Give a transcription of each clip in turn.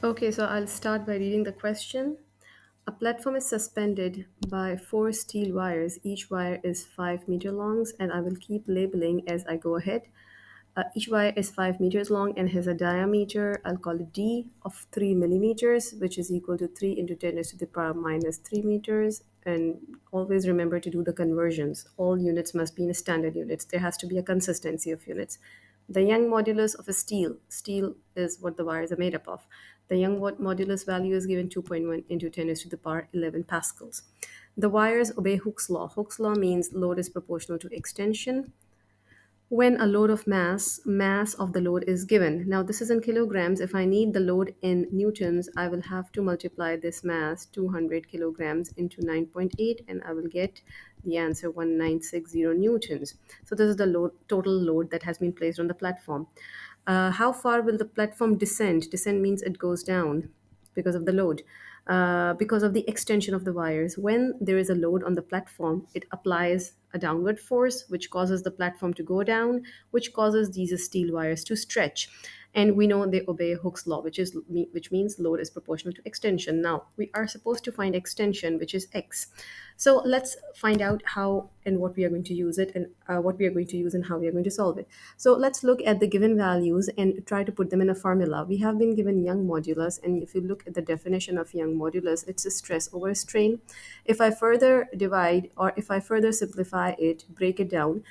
Okay, so I'll start by reading the question. A platform is suspended by four steel wires. Each wire is 5 meter long, and I will keep labeling as I go ahead. Each wire is 5 meters long and has a diameter, I'll call it D, of 3 millimeters, which is equal to 3 into 10 raised to the power minus 3 meters. And always remember to do the conversions. All units must be in standard units. There has to be a consistency of units. The Young modulus of a steel is what the wires are made up of. The Young modulus value is given 2.1 into 10 raised to the power 11 pascals. The wires obey Hooke's law. Hooke's law means load is proportional to extension when a load of mass of the load is given. Now this is in kilograms. If I need the load in newtons, I will have to multiply this mass 200 kilograms into 9.8, and I will get the answer 1960 newtons. So this is the total load that has been placed on the platform. How far will the platform descend? Descend means it goes down because of the load, because of the extension of the wires. When there is a load on the platform, it applies a downward force, which causes the platform to go down, which causes these steel wires to stretch. And we know they obey Hooke's law, which means load is proportional to extension. Now we are supposed to find extension, which is x. So let's find out how and what we are going to use it, and what we are going to use and how we are going to solve it. So let's look at the given values and try to put them in a formula. We have been given Young modulus, and if you look at the definition of Young modulus, it's a stress over strain. If I further divide, or if I further simplify it, break it down,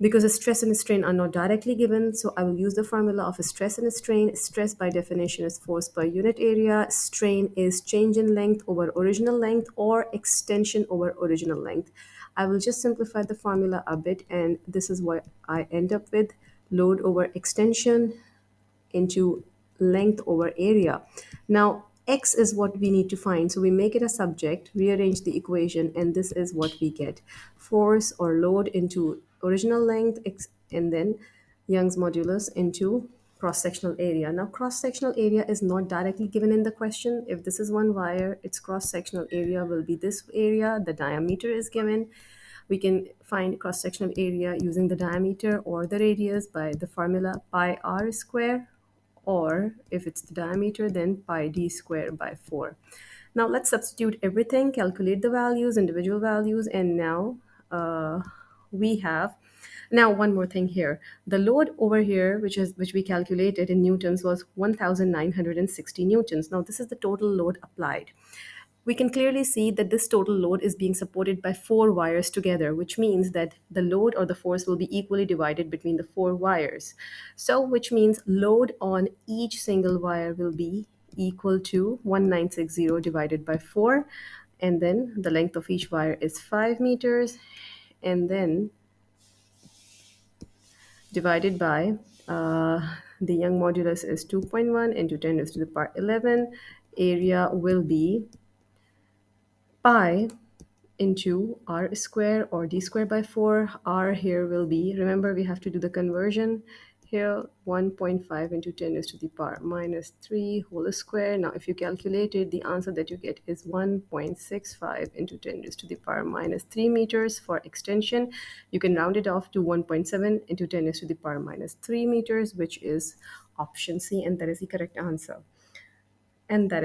because a stress and a strain are not directly given, so I will use the formula of a stress and a strain. Stress by definition is force per unit area. Strain is change in length over original length, or extension over original length. I will just simplify the formula a bit, and this is what I end up with: load over extension into length over area. Now, x is what we need to find. So we make it a subject, rearrange the equation, and this is what we get. Force or load into original length, and then Young's modulus into cross-sectional area. Now, cross-sectional area is not directly given in the question. If this is one wire, its cross-sectional area will be this area. The diameter is given. We can find cross-sectional area using the diameter or the radius by the formula pi r square, or if it's the diameter, then pi d square by 4. Now let's substitute everything, calculate the values, individual values, and now we have. Now one more thing here: the load over here, which we calculated in newtons, was 1960 newtons. Now this is the total load applied. We can clearly see that this total load is being supported by four wires together, which means that the load or the force will be equally divided between the four wires. So, which means load on each single wire will be equal to 1960 divided by 4. And then the length of each wire is 5 meters. And then divided by the Young modulus is 2.1 into 10 raised to the power 11. Area will be pi into r square, or d square by 4. R here will be, remember we have to do the conversion here, 1.5 into 10 raised to the power minus 3 whole square. Now if you calculate it, the answer that you get is 1.65 into 10 raised to the power minus 3 meters for extension. You can round it off to 1.7 into 10 raised to the power minus 3 meters, which is option C, and that is the correct answer. And that